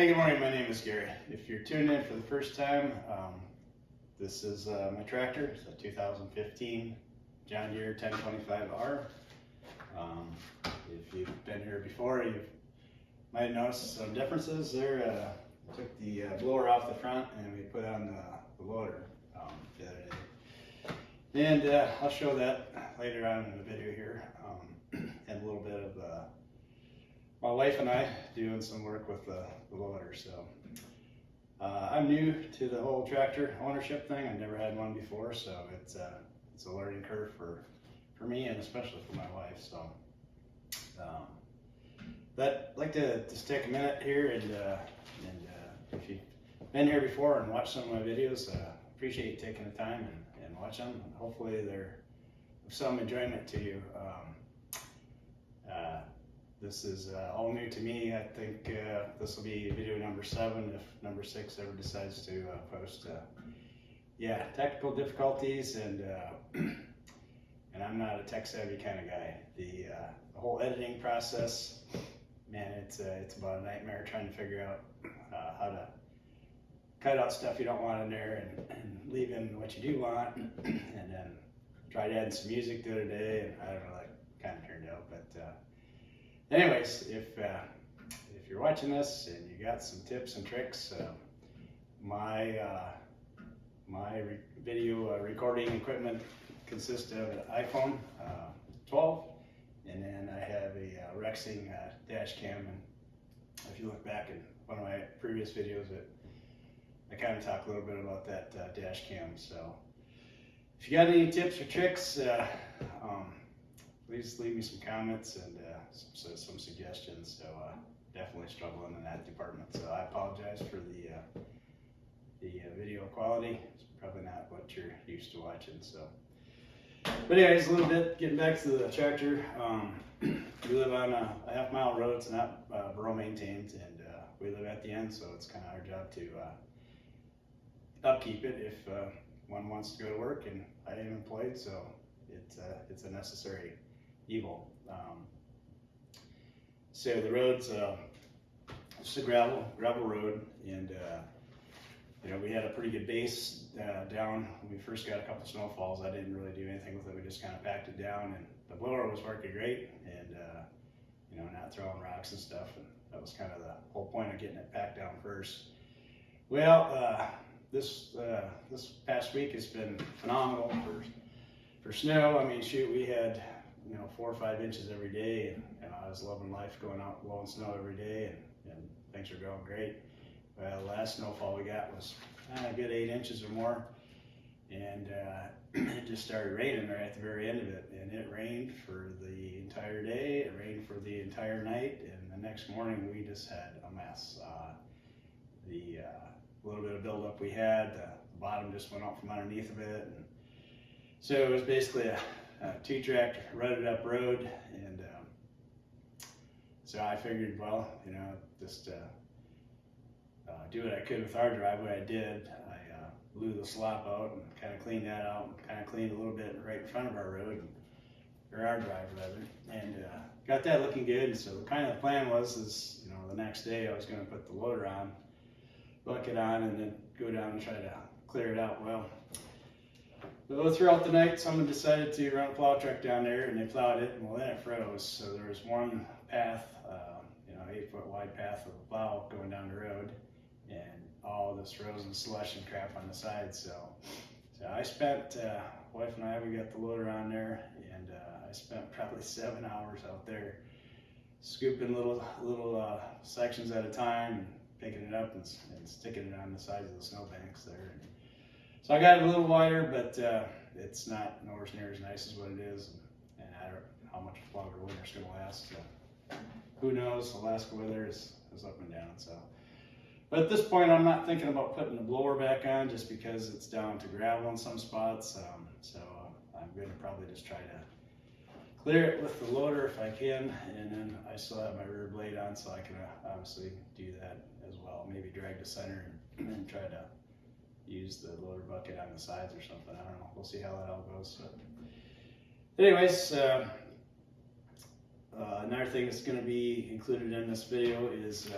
Hey, good morning. My name is Gary. If you're tuning in for the first time, this is my tractor. It's a 2015 John Deere 1025R. If you've been here before, you might have noticed some differences there. I took the blower off the front and we put on the loader the other day. And I'll show that later on in the video here. And a little bit of my wife and I doing some work with the loader. So I'm new to the whole tractor ownership thing. I've never had one before, so it's a learning curve for me and especially for my wife. So but I'd like to just take a minute here and if you've been here before and watched some of my videos, appreciate you taking the time and watch them. Hopefully they're of some enjoyment to you. This is all new to me. I think this will be video number 7 if number 6 ever decides to post. Yeah, technical difficulties and I'm not a tech savvy kind of guy. The whole editing process, man, it's about a nightmare trying to figure out how to cut out stuff you don't want in there and leave in what you do want, and then tried adding some music the other day, and I don't know, that kind of turned out, but anyways, if you're watching this and you got some tips and tricks, my video recording equipment consists of an iPhone 12, and then I have a Rexing dash cam. And if you look back in one of my previous videos, I kind of talk a little bit about that dash cam. So if you got any tips or tricks, please leave me some comments and some suggestions. So definitely struggling in that department. So I apologize for the video quality. It's probably not what you're used to watching. So, but anyways, a little bit getting back to the tractor. We live on a half-mile road. It's not borough maintained, and we live at the end, so it's kind of our job to upkeep it if one wants to go to work. And I am employed, so it's a necessary evil. So the road's just a gravel road, and we had a pretty good base down when we first got a couple snowfalls. I didn't really do anything with it. We just kind of packed it down, and the blower was working great, and not throwing rocks and stuff. And that was kind of the whole point of getting it packed down first. Well, this past week has been phenomenal for snow. I mean, shoot, we had 4 or 5 inches every day, and I was loving life, going out blowing snow every day, and things are going great. Well, the last snowfall we got was a good 8 inches or more, and it just started raining right at the very end of it, and it rained for the entire day. It rained for the entire night, and the next morning we just had a mess. The little bit of buildup we had, the bottom just went out from underneath of it, and so it was basically a 2-track rutted up road, and so I figured, well, just do what I could with our driveway. I did. I blew the slop out and kind of cleaned that out, and kind of cleaned a little bit right in front of our road, or our drive rather, and got that looking good. And so kind of the plan was the next day I was going to put the loader on, bucket on, and then go down and try to clear it out. Well, throughout the night, someone decided to run a plow truck down there, and they plowed it, and well, then it froze. So there was one path, 8-foot wide path of a plow going down the road, and all this frozen slush and crap on the side. So I spent, wife and I, we got the loader on there, and I spent probably 7 hours out there scooping little sections at a time, and picking it up and sticking it on the sides of the snowbanks there. So I got it a little wider, but it's not nowhere near as nice as what it is, and I don't know how much longer winter's going to last. So who knows? Alaska weather is up and down. So, but at this point, I'm not thinking about putting the blower back on just because it's down to gravel in some spots. So I'm going to probably just try to clear it with the loader if I can, and then I still have my rear blade on, so I can obviously do that as well. Maybe drag the center and try to use the loader bucket on the sides or something. I don't know. We'll see how that all goes. But anyways, another thing that's going to be included in this video is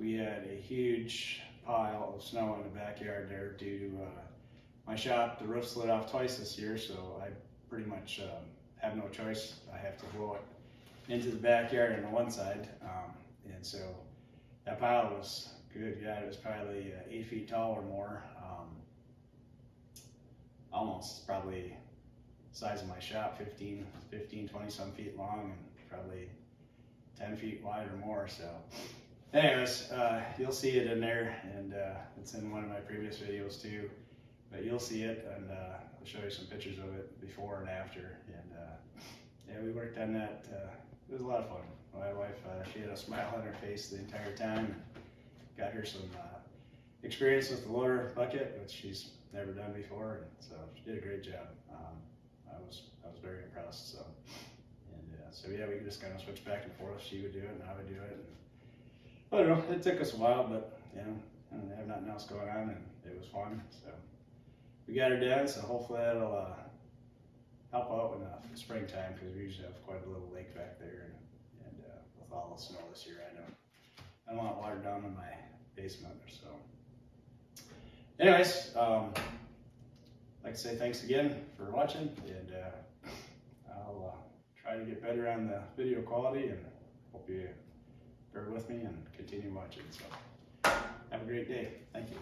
we had a huge pile of snow in the backyard there due to my shop. The roof slid off twice this year, so I pretty much have no choice. I have to blow it into the backyard on the one side, and so that pile was good. Yeah, it was probably 8 feet tall or more, almost probably size of my shop, 15, 20 some feet long, and probably 10 feet wide or more. So anyways, you'll see it in there, and it's in one of my previous videos too, but you'll see it, and I'll show you some pictures of it before and after. And yeah, we worked on that. It was a lot of fun. My wife, she had a smile on her face the entire time. Got her some experience with the loader bucket, which she's never done before, and so she did a great job. I was very impressed. So, and so yeah, we just kind of switched back and forth. She would do it, and I would do it. And, I don't know. It took us a while, but you know, I have nothing else going on, and it was fun. So we got her done. So hopefully that'll help out in the springtime, because we usually have quite a little lake back there, and with all the snow this year, I don't want water down in my basement. So anyways, I'd like to say thanks again for watching, and I'll try to get better on the video quality, and hope you bear with me and continue watching. So have a great day. Thank you.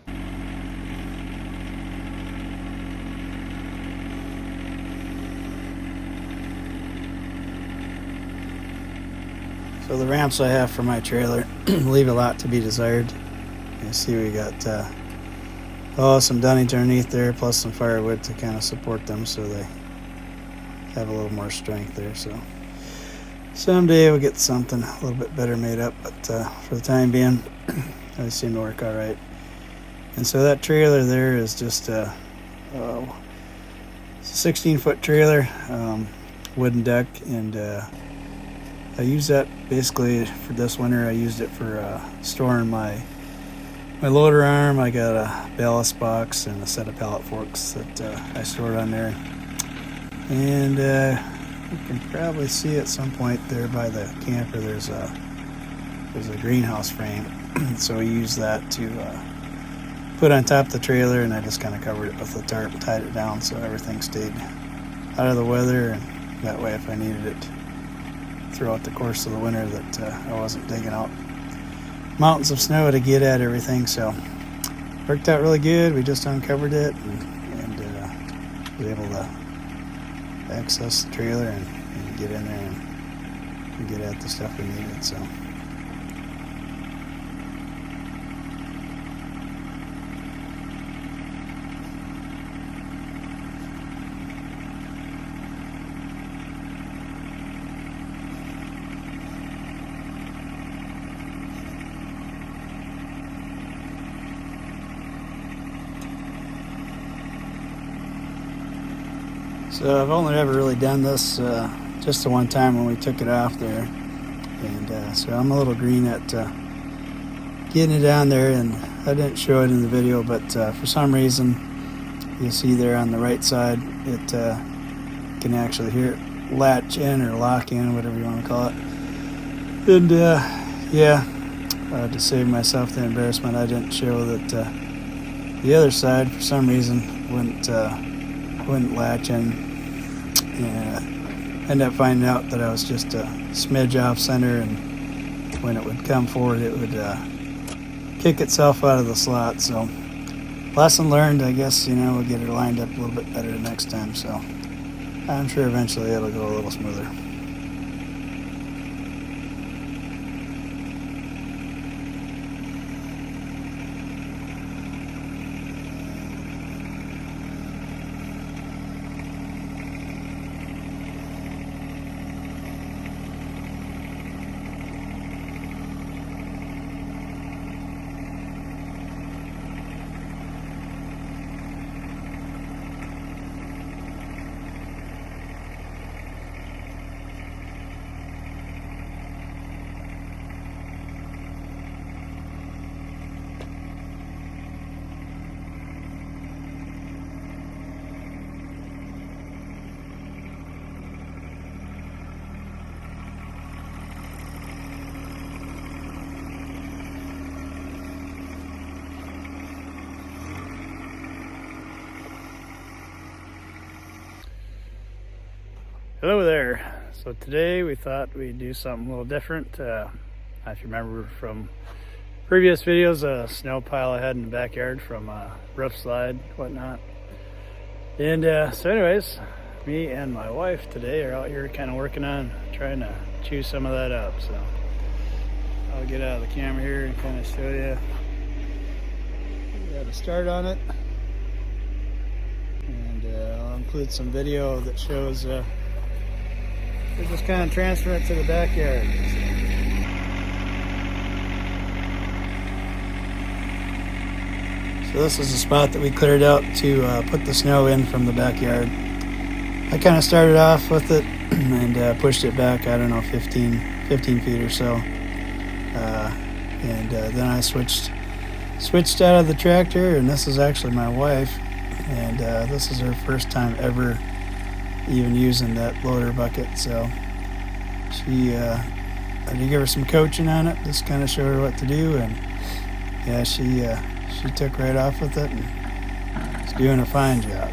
So the ramps I have for my trailer leave a lot to be desired. You see we got some dunnage underneath there, plus some firewood to kind of support them so they have a little more strength there. So someday we'll get something a little bit better made up, but for the time being, they seem to work all right. And so that trailer there is just a 16-foot trailer, wooden deck, and I use that basically for this winter. I used it for storing my loader arm. I got a ballast box and a set of pallet forks that I stored on there. And you can probably see at some point there by the camper there's a greenhouse frame. So I used that to put on top of the trailer, and I just kind of covered it with a tarp and tied it down so everything stayed out of the weather, and that way if I needed it throughout the course of the winter that I wasn't digging out mountains of snow to get at everything. So worked out really good. We just uncovered it and was able to access the trailer and get in there and get at the stuff we needed. So So I've only ever really done this just the one time when we took it off there, and so I'm a little green at getting it down there, and I didn't show it in the video, but for some reason you'll see there on the right side it can actually hear it latch in or lock in, whatever you want to call it. And yeah, to save myself the embarrassment, I didn't show that the other side for some reason wouldn't latch in. And ended up finding out that I was just a smidge off center, and when it would come forward it would kick itself out of the slot. So lesson learned, I guess. We'll get it lined up a little bit better next time, so I'm sure eventually it'll go a little smoother. Hello there. So today we thought we'd do something a little different. If you remember from previous videos, a snow pile I had in the backyard from a roof slide, whatnot. And so anyways, me and my wife today are out here kind of working on trying to chew some of that up. So I'll get out of the camera here and kind of show you. Got a start on it. And I'll include some video that shows we're just kind of transferring it to the backyard. So this is the spot that we cleared out to put the snow in from the backyard. I kind of started off with it and pushed it back, I don't know, 15 feet or so. Then I switched out of the tractor, and this is actually my wife. And this is her first time ever even using that loader bucket, so she I had to give her some coaching on it, just kind of show her what to do, and yeah, she took right off with it and is doing a fine job.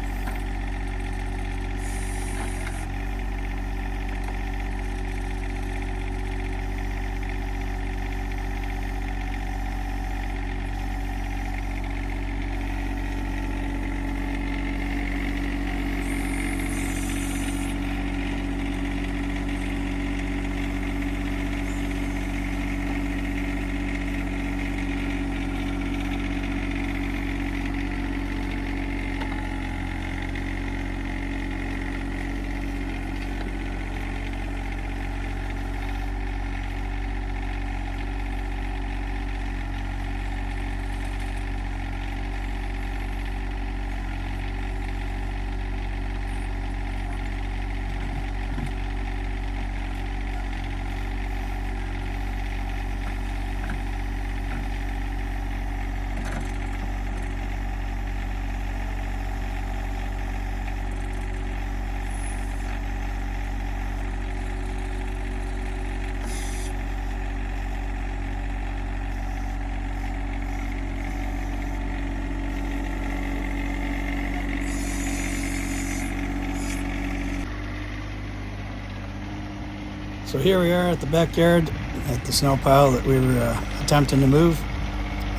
So here we are at the backyard at the snow pile that we were attempting to move.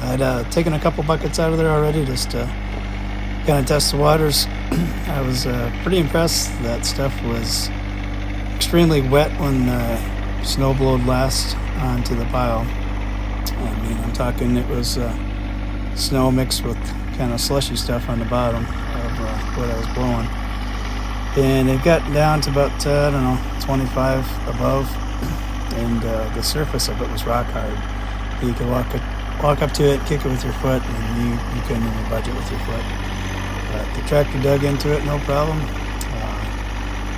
I'd taken a couple buckets out of there already just to kind of test the waters. I was pretty impressed. That stuff was extremely wet when the snow blowed last onto the pile. I mean, I'm talking it was snow mixed with kind of slushy stuff on the bottom of what I was blowing. And it got down to about, I don't know, 25 above, and the surface of it was rock hard. You could walk up to it, kick it with your foot, and you couldn't even budge it with your foot. But the tractor dug into it, no problem.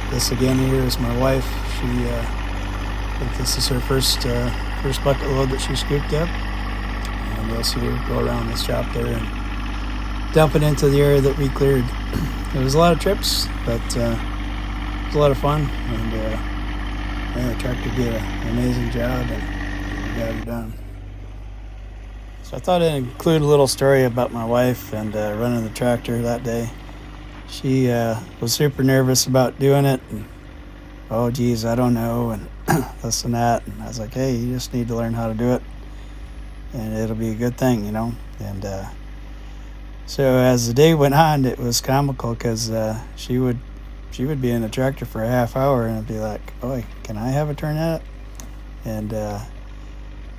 This again here is my wife. I think this is her first bucket load that she scooped up. And you'll see her go around this shop there and dump it into the area that we cleared. It was a lot of trips, but it was a lot of fun, and the tractor did an amazing job, and we got it done. So I thought I'd include a little story about my wife and running the tractor that day. She was super nervous about doing it, and oh geez, I don't know, and this and that, and I was like, hey, you just need to learn how to do it, and it'll be a good thing, you know. And so as the day went on, it was comical because she would be in the tractor for a half hour and it'd be like, "Boy, can I have a turn at it?" And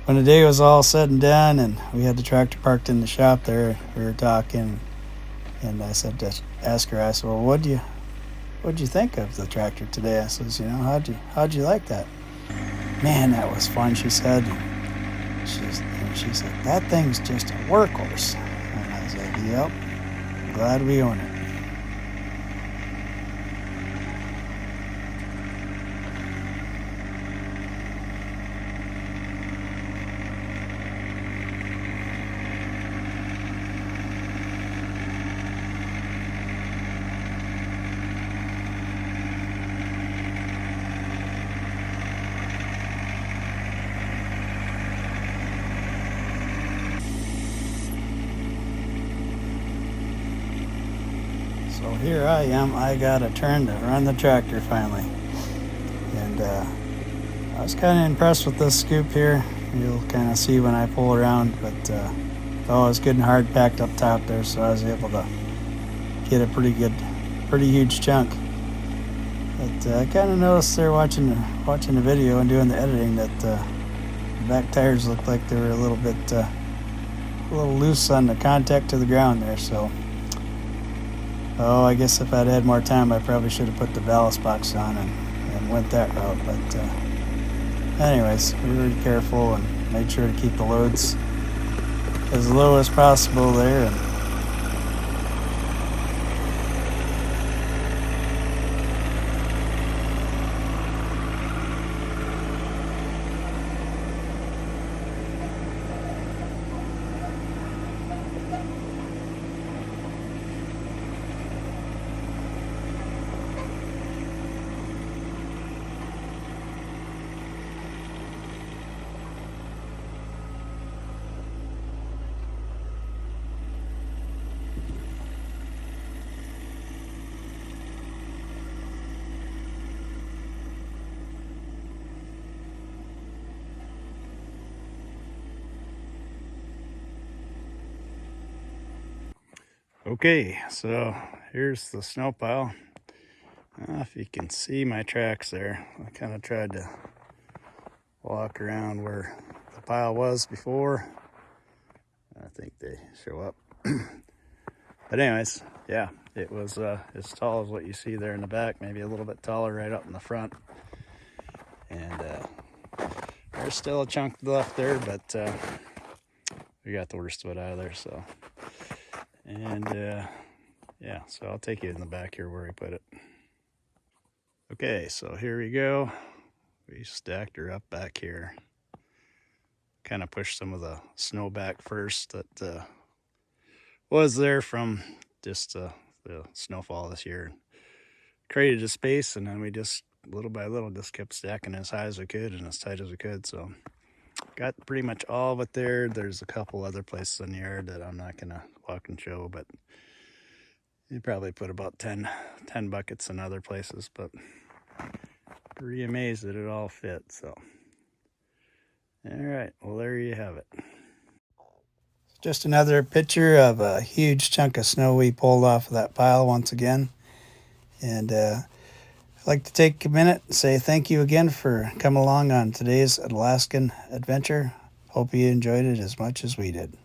when the day was all said and done, and we had the tractor parked in the shop there, we were talking, and I said to ask her, I said, "Well, what'd you think of the tractor today?" I says, "You know, how'd you like that?" "Man, that was fun," she said. She said, "That thing's just a workhorse." And I was like, "Yep, glad we own it." So here I am, I got a turn to run the tractor finally. I was kind of impressed with this scoop here. You'll kind of see when I pull around, but oh, it's good and hard packed up top there, so I was able to get a pretty huge chunk. But I kind of noticed there watching the video and doing the editing that the back tires looked like they were a little loose on the contact to the ground there. So, oh, I guess if I'd had more time, I probably should have put the ballast box on and went that route. But anyways, we were careful and made sure to keep the loads as low as possible there. And okay, so here's the snow pile. If you can see my tracks there, I kind of tried to walk around where the pile was before. I think they show up. But anyways, yeah, it was as tall as what you see there in the back, maybe a little bit taller right up in the front. And there's still a chunk left there, but we got the worst of it out of there, so. And yeah, so I'll take you in the back here where we put it. Okay, so here we go. We stacked her up back here. Kind of pushed some of the snow back first that was there from just the snowfall this year. Created a space, and then we just little by little just kept stacking as high as we could and as tight as we could. So got pretty much all of it there. There's a couple other places in the yard that I'm not gonna walk and show, but you probably put about 10 buckets in other places, but pretty amazed that it all fit. So all right, well, there you have it. Just another picture of a huge chunk of snow we pulled off of that pile once again. And I'd like to take a minute and say thank you again for coming along on today's Alaskan adventure. Hope you enjoyed it as much as we did.